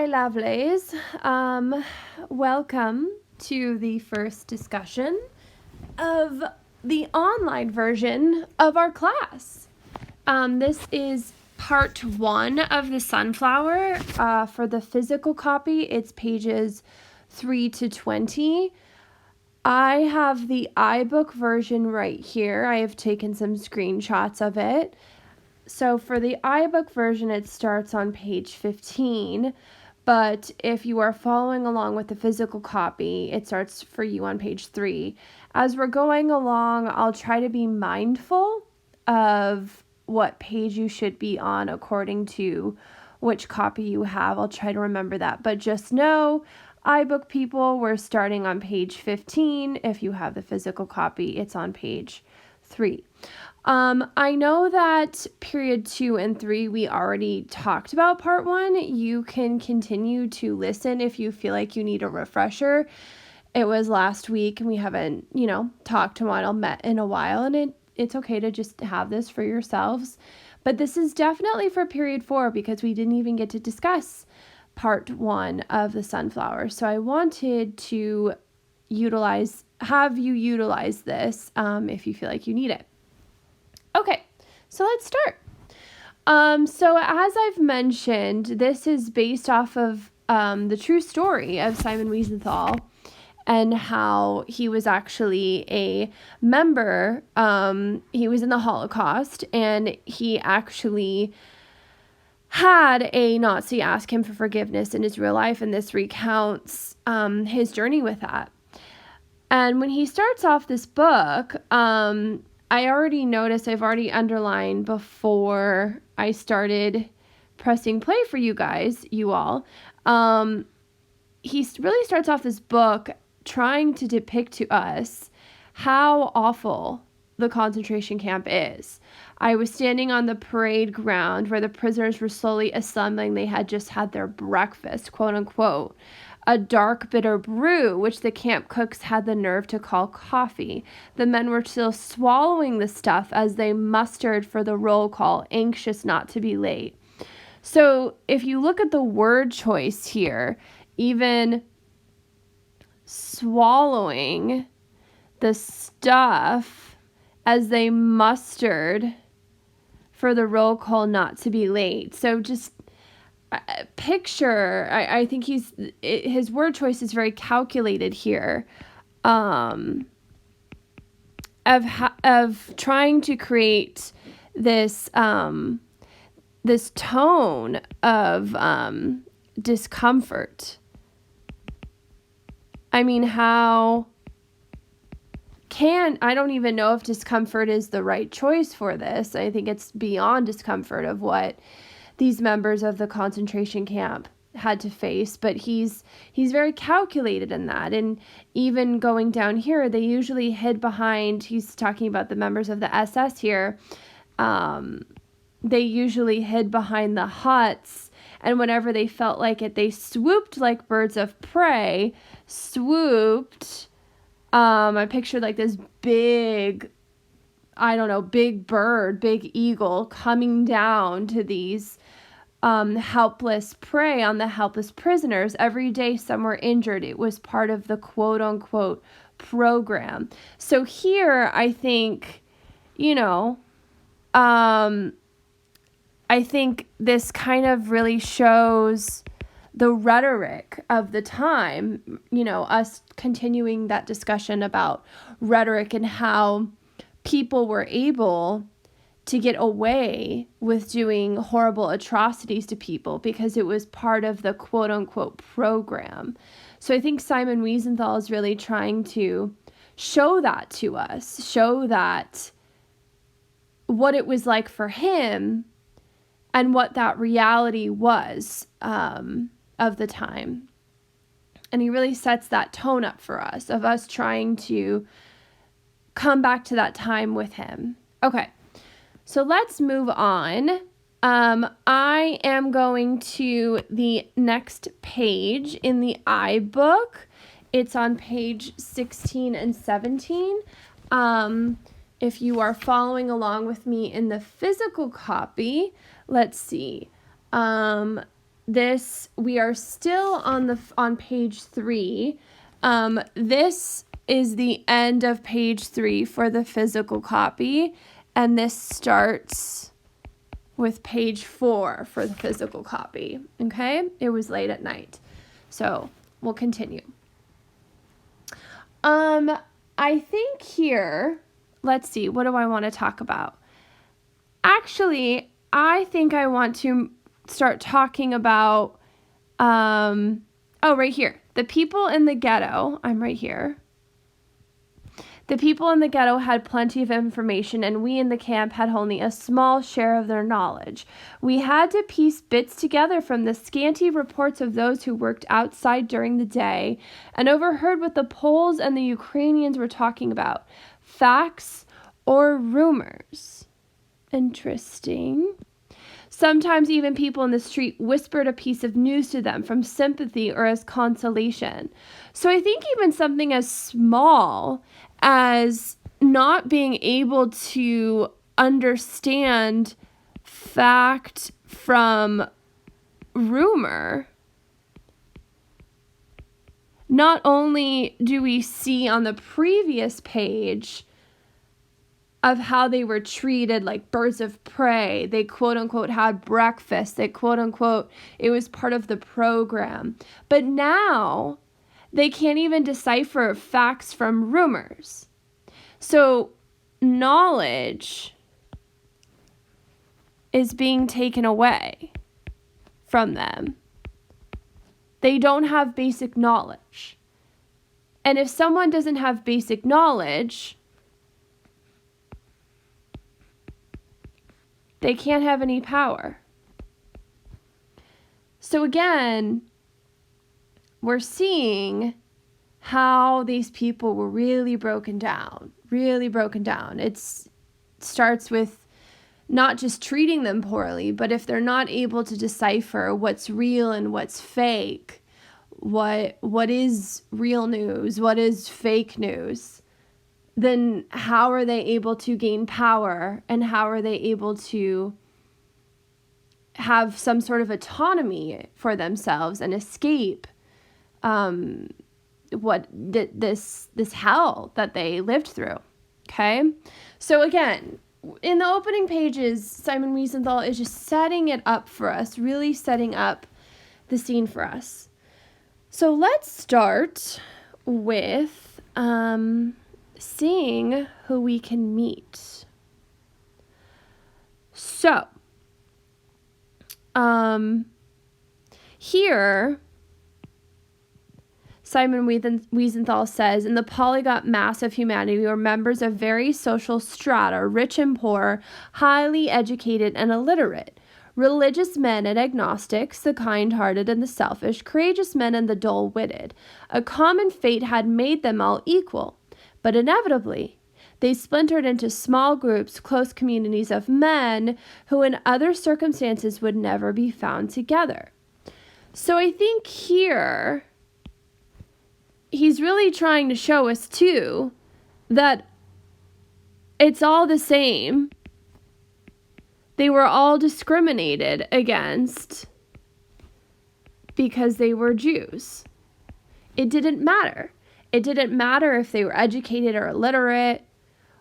lovelies. Welcome to the first discussion of the online version of our class. This is part 1 of the sunflower. For the physical copy, it's pages 3 to 20. I have the iBook version right here. I have taken some screenshots of it. So for the iBook version, it starts on page 15, but if you are following along with the physical copy, it starts for you on page 3. As we're going along, I'll try to be mindful of what page you should be on according to which copy you have. I'll try to remember that, but just know, iBook people, we're starting on page 15. If you have the physical copy, it's on page 3. I know that period 2 and 3, we already talked about part 1. You can continue to listen if you feel like you need a refresher. It was last week and we haven't, talked or met in a while, and it's okay to just have this for yourselves. But this is definitely for period 4 because we didn't even get to discuss part 1 of the sunflower. So I wanted to have you utilize this if you feel like you need it. Okay, so let's start. So as I've mentioned, this is based off of the true story of Simon Wiesenthal and how he was actually a member. He was in the Holocaust, and he actually had a Nazi ask him for forgiveness in his real life, and this recounts his journey with that. And when he starts off this book, I already noticed, I've already underlined before I started pressing play for you all. He really starts off this book trying to depict to us how awful the concentration camp is. I was standing on the parade ground where the prisoners were slowly assembling. They had just had their breakfast, quote unquote. A dark, bitter brew, which the camp cooks had the nerve to call coffee. The men were still swallowing the stuff as they mustered for the roll call, anxious not to be late. So if you look at the word choice here, even swallowing the stuff as they mustered for the roll call not to be late. So just picture, I think his word choice is very calculated here, of trying to create this this tone of discomfort. I mean, I don't even know if discomfort is the right choice for this. I think it's beyond discomfort of what these members of the concentration camp had to face, but he's very calculated in that. And even going down here, they usually hid behind, he's talking about the members of the SS here, they usually hid behind the huts, and whenever they felt like it, they swooped like birds of prey, I pictured like this big bird, big eagle coming down to these helpless prey on the helpless prisoners. Every day some were injured. It was part of the quote unquote program. So here I think, I think this kind of really shows the rhetoric of the time, us continuing that discussion about rhetoric and how people were able to get away with doing horrible atrocities to people because it was part of the quote unquote program. So I think Simon Wiesenthal is really trying to show that to us, show that what it was like for him and what that reality was of the time. And he really sets that tone up for us, of us trying to come back to that time with him. Okay, so let's move on. I am going to the next page in the iBook. It's on page 16 and 17. If you are following along with me in the physical copy, let's see. we are still on page 3. This is the end of page 3 for the physical copy, and this starts with page 4 for the physical copy. Okay? It was late at night. So we'll continue. I think here, let's see, what do I want to talk about? Actually, I think I want to start talking about, right here. The people in the ghetto, I'm right here. The people in the ghetto had plenty of information, and we in the camp had only a small share of their knowledge. We had to piece bits together from the scanty reports of those who worked outside during the day and overheard what the Poles and the Ukrainians were talking about. Facts or rumors. Interesting. Sometimes even people in the street whispered a piece of news to them from sympathy or as consolation. So I think even something as small as not being able to understand fact from rumor, not only do we see on the previous page of how they were treated like birds of prey. They quote unquote had breakfast. They quote unquote, it was part of the program. But now they can't even decipher facts from rumors. So knowledge is being taken away from them. They don't have basic knowledge. And if someone doesn't have basic knowledge, they can't have any power. So again, we're seeing how these people were really broken down. It starts with not just treating them poorly, but if they're not able to decipher what's real and what's fake, what is real news, what is fake news, then how are they able to gain power, and how are they able to have some sort of autonomy for themselves and escape this hell that they lived through? Okay, so again, in the opening pages, Simon Wiesenthal is just setting it up for us, really setting up the scene for us. So let's start with seeing who we can meet. So, here, Simon Wiesenthal says, in the polyglot mass of humanity were members of various social strata, rich and poor, highly educated and illiterate, religious men and agnostics, the kind-hearted and the selfish, courageous men and the dull-witted. A common fate had made them all equal. But inevitably, they splintered into small groups, close communities of men who in other circumstances would never be found together. So I think here, he's really trying to show us too that it's all the same. They were all discriminated against because they were Jews. It didn't matter. It didn't matter if they were educated or illiterate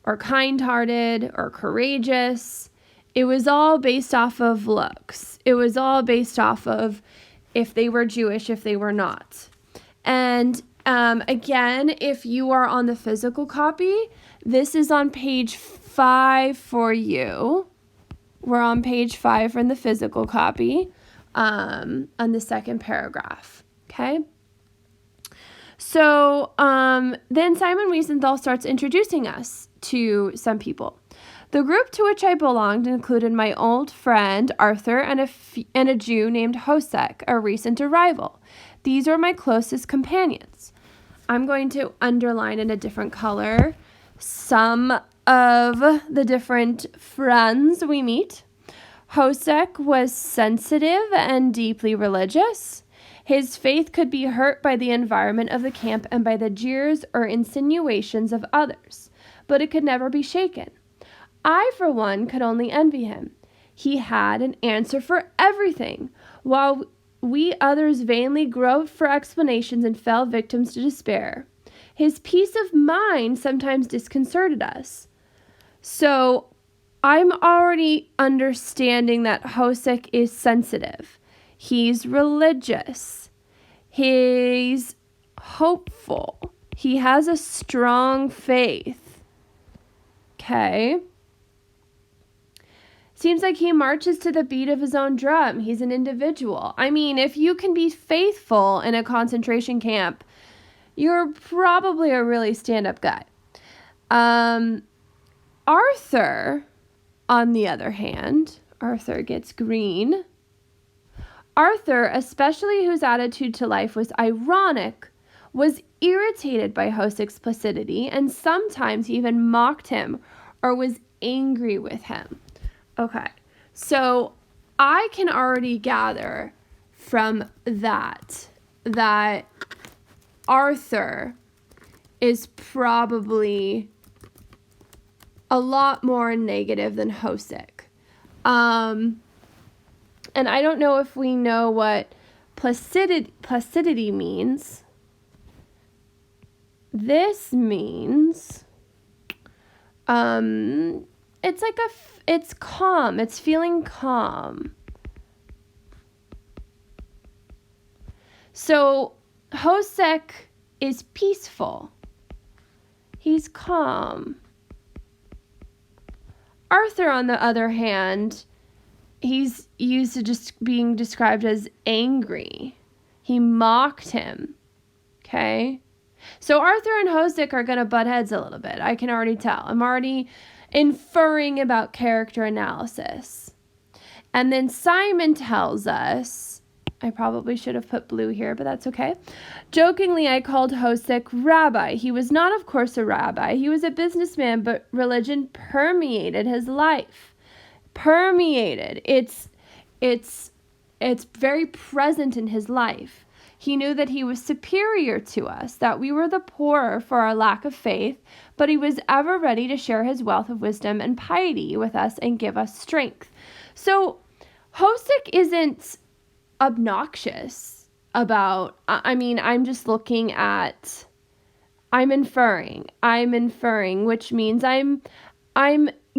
or kind-hearted or courageous. It was all based off of looks. It was all based off of if they were Jewish, if they were not. And again, if you are on the physical copy, this is on page 5 for you. We're on page 5 from the physical copy on the second paragraph. Okay? So then Simon Wiesenthal starts introducing us to some people. The group to which I belonged included my old friend Arthur and a Jew named Hosek, a recent arrival. These were my closest companions. I'm going to underline in a different color some of the different friends we meet. Hosek was sensitive and deeply religious. His faith could be hurt by the environment of the camp and by the jeers or insinuations of others, but it could never be shaken. I, for one, could only envy him. He had an answer for everything, while we others vainly groped for explanations and fell victims to despair. His peace of mind sometimes disconcerted us. So I'm already understanding that Hosek is sensitive. He's religious. He's hopeful. He has a strong faith. Okay. Seems like he marches to the beat of his own drum. He's an individual. I mean, if you can be faithful in a concentration camp, you're probably a really stand-up guy. Arthur, on the other hand, Arthur gets green. Arthur, especially whose attitude to life was ironic, was irritated by Hosek's placidity and sometimes he even mocked him or was angry with him. Okay, so I can already gather from that Arthur is probably a lot more negative than Hosek. And I don't know if we know what placidity means. This means it's like it's calm. It's feeling calm. So Hosek is peaceful. He's calm. Arthur, on the other hand, he's used to just being described as angry. He mocked him. Okay? So Arthur and Hosek are going to butt heads a little bit. I can already tell. I'm already inferring about character analysis. And then Simon tells us, I probably should have put blue here, but that's okay. Jokingly, I called Hosek rabbi. He was not, of course, a rabbi. He was a businessman, but religion permeated his life. Permeated. It's very present in his life. He knew that he was superior to us, that we were the poorer for our lack of faith, but he was ever ready to share his wealth of wisdom and piety with us and give us strength. So Hosek isn't obnoxious about, I'm just looking at, I'm inferring, which means I'm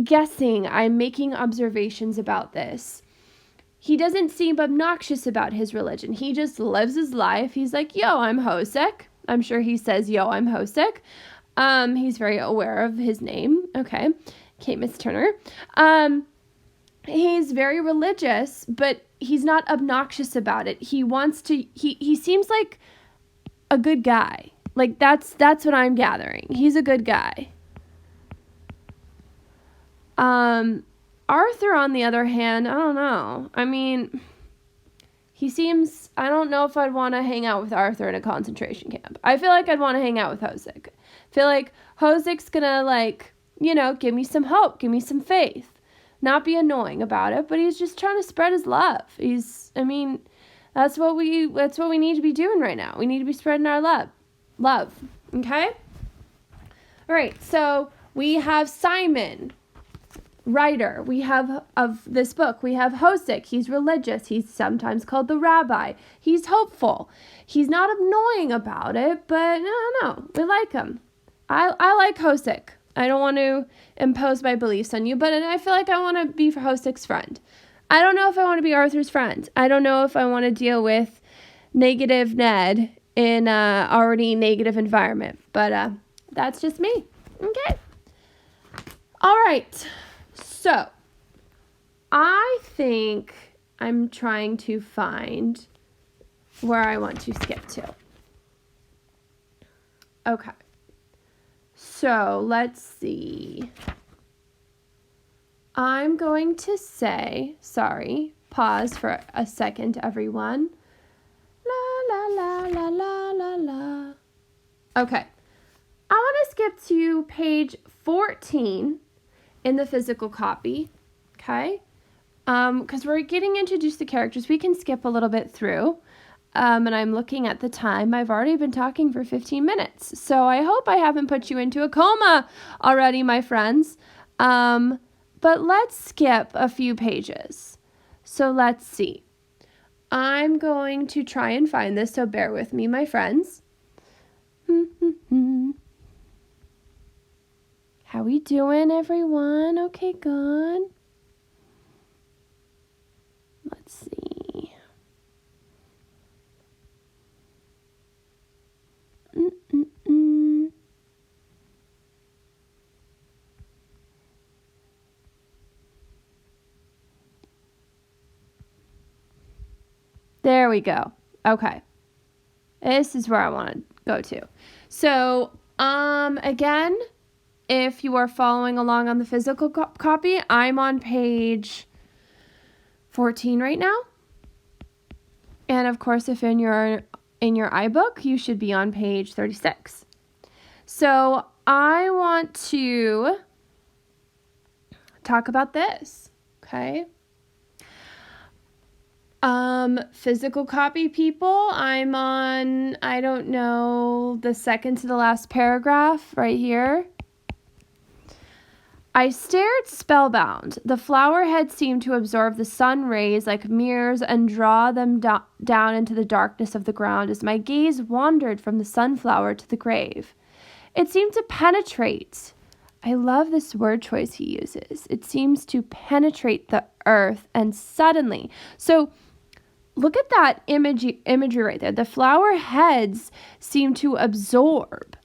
guessing, I'm making observations about this. He doesn't seem obnoxious about his religion. He just lives his life. He's like, yo, I'm Hosek. I'm sure he says, yo, I'm Hosek. He's very aware of his name. Okay, Miss Turner. He's very religious, but he's not obnoxious about it. He wants to, he seems like a good guy. Like that's what I'm gathering. He's a good guy. Arthur, on the other hand, I don't know. He seems, I don't know if I'd want to hang out with Arthur in a concentration camp. I feel like I'd want to hang out with Hosek. I feel like Hosek's gonna give me some hope, give me some faith. Not be annoying about it, but he's just trying to spread his love. That's what we need to be doing right now. We need to be spreading our love. Okay? All right, so we have Simon, writer. We have, of this book, we have Hosek. He's religious. He's sometimes called the rabbi. He's hopeful. He's not annoying about it, but no, we like him. I like Hosek. I don't want to impose my beliefs on you, but I feel like I want to be Hosek's friend. I don't know if I want to be Arthur's friend. I don't know if I want to deal with negative Ned in a already negative environment, but that's just me. Okay. All right. So, I think I'm trying to find where I want to skip to. Okay. So, let's see. I'm going to say, pause for a second, everyone. La, la, la, la, la, la, la. Okay. I want to skip to page 14 in the physical copy, okay? Because we're getting introduced to characters. We can skip a little bit through. And I'm looking at the time. I've already been talking for 15 minutes. So I hope I haven't put you into a coma already, my friends. But let's skip a few pages. So let's see. I'm going to try and find this, so bear with me, my friends. How we doing, everyone? Okay, good. Let's see. There we go. Okay. This is where I want to go to. So, again, if you are following along on the physical copy, I'm on page 14 right now. And of course, if in your iBook, you should be on page 36. So, I want to talk about this, okay? Physical copy people, I'm on, I don't know, the second to the last paragraph right here. I stared spellbound. The flower head seemed to absorb the sun rays like mirrors and draw them down into the darkness of the ground as my gaze wandered from the sunflower to the grave. It seemed to penetrate. I love this word choice he uses. It seems to penetrate the earth, and suddenly. So look at that imagery right there. The flower heads seem to absorb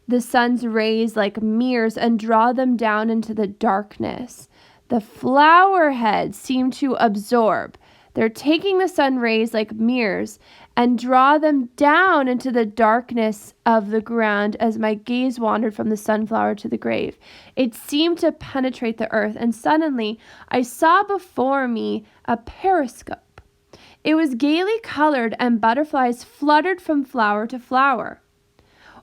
the sun's rays like mirrors and draw them down into the darkness. The flower heads seem to absorb. They're taking the sun rays like mirrors and draw them down into the darkness of the ground as my gaze wandered from the sunflower to the grave. It seemed to penetrate the earth, and suddenly I saw before me a periscope. It was gaily colored, and butterflies fluttered from flower to flower.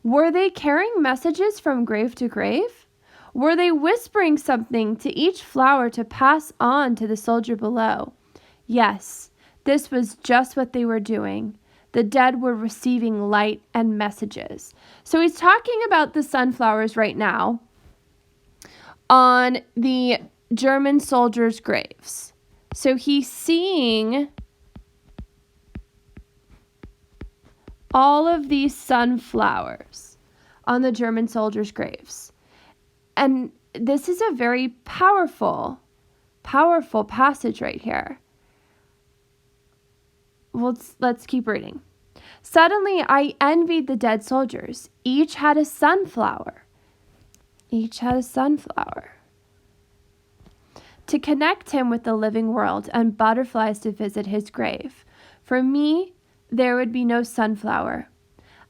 Were they carrying messages from grave to grave? Were they whispering something to each flower to pass on to the soldier below? Yes, this was just what they were doing. The dead were receiving light and messages. So he's talking about the sunflowers right now on the German soldiers' graves. So he's seeing all of these sunflowers on the German soldiers' graves. And this is a very powerful passage right here. Let's keep reading. Suddenly, I envied the dead soldiers. Each had a sunflower. To connect him with the living world, and butterflies to visit his grave. For me, there would be no sunflower.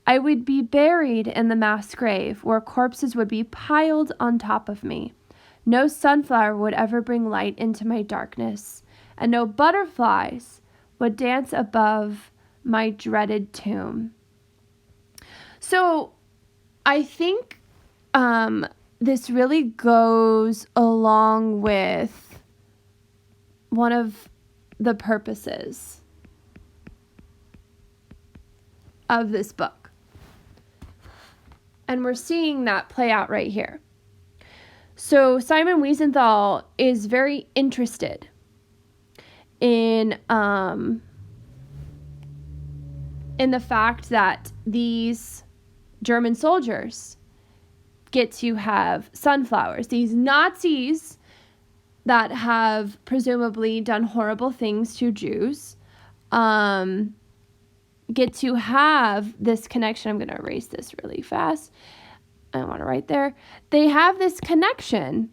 I would be buried in the mass grave where corpses would be piled on top of me. No sunflower would ever bring light into my darkness, and no butterflies would dance above my dreaded tomb. So I think this really goes along with one of the purposes of this book. And we're seeing that play out right here. So Simon Wiesenthal is very interested in the fact that these German soldiers get to have sunflowers. These Nazis that have presumably done horrible things to Jews get to have this connection. I'm going to erase this really fast. I want to write there. They have this connection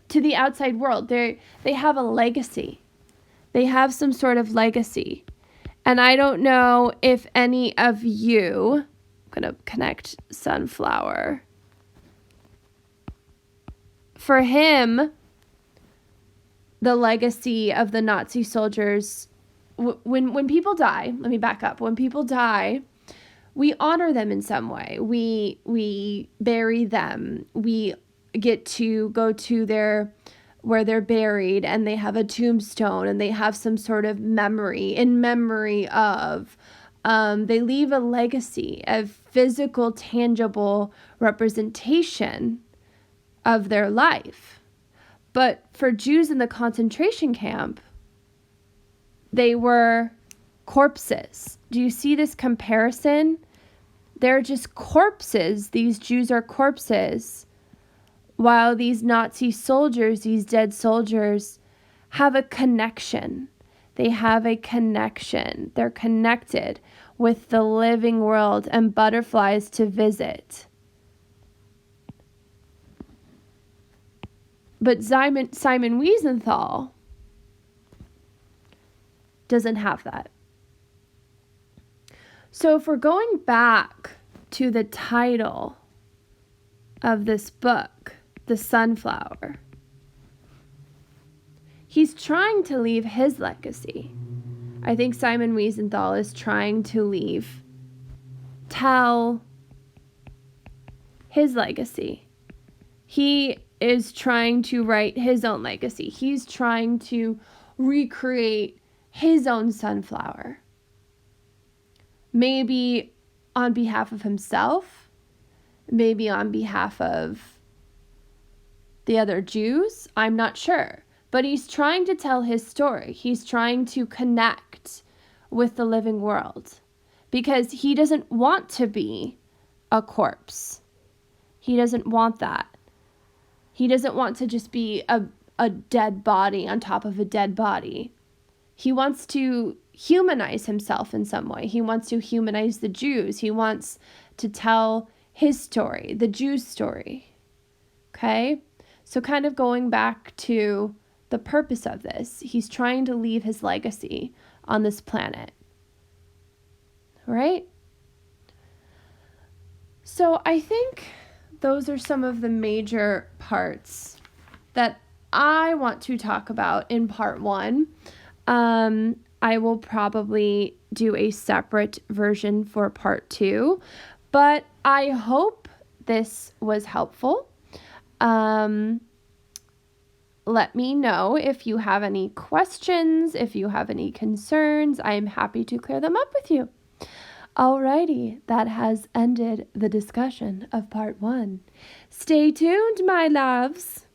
to the outside world. They have a legacy. They have some sort of legacy. And I don't know if any of you, I'm going to connect sunflower. For him, the legacy of the Nazi soldiers, when people die, let me back up. When people die, we honor them in some way. We bury them. We get to go to where they're buried, and they have a tombstone, and they have some sort of memory of, they leave a legacy of physical, tangible representation of their life. But for Jews in the concentration camp, they were corpses. Do you see this comparison? They're just corpses. These Jews are corpses, while these Nazi soldiers, these dead soldiers, have a connection. They have a connection. They're connected with the living world and butterflies to visit. But Simon Wiesenthal doesn't have that. So if we're going back to the title of this book, The Sunflower, he's trying to leave his legacy. I think Simon Wiesenthal is trying to tell his legacy. He is trying to write his own legacy. He's trying to recreate his own sunflower. Maybe on behalf of himself, maybe on behalf of the other Jews, I'm not sure. But he's trying to tell his story. He's trying to connect with the living world because he doesn't want to be a corpse. He doesn't want that. He doesn't want to just be a dead body on top of a dead body. He wants to humanize himself in some way. He wants to humanize the Jews. He wants to tell his story, the Jews' story. Okay? So kind of going back to the purpose of this, he's trying to leave his legacy on this planet. Right? So I think those are some of the major parts that I want to talk about in part 1. I will probably do a separate version for part 2, but I hope this was helpful. Let me know if you have any questions, if you have any concerns. I am happy to clear them up with you. Alrighty, that has ended the discussion of part 1. Stay tuned, my loves.